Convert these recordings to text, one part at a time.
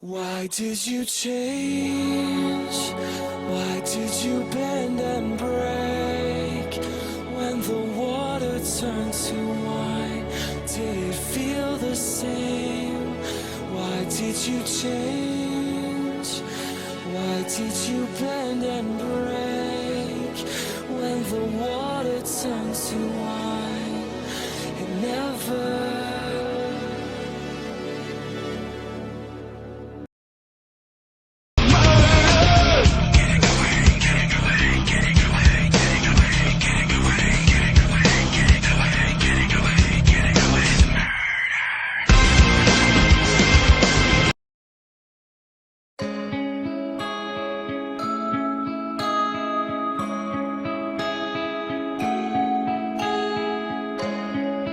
Why did you change? Why did you bend and break? When the water turned to wine, did it feel the same? Why did you change? Why did you bend and break? When the water turned to wine, it never.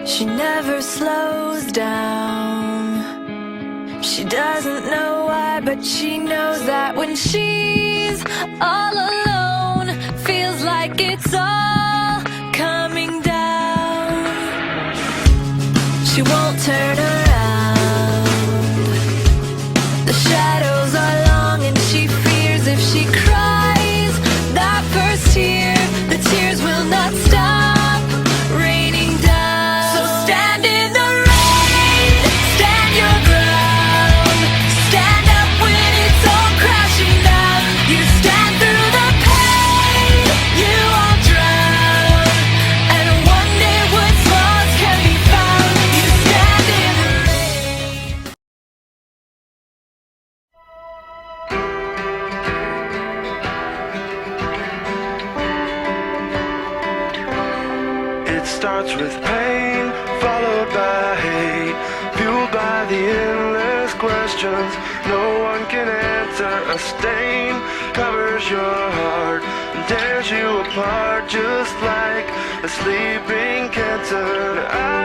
She never slows down. She doesn't know why, but she knows that when she's all alone, feels like it's all coming down. She won't turn around. The shadows are long and she fears if she cries that first tear, the tears will not stop. It starts with pain, followed by hate, fueled by the endless questions no one can answer. A stain covers your heart and tears you apart, just like a sleeping cancer.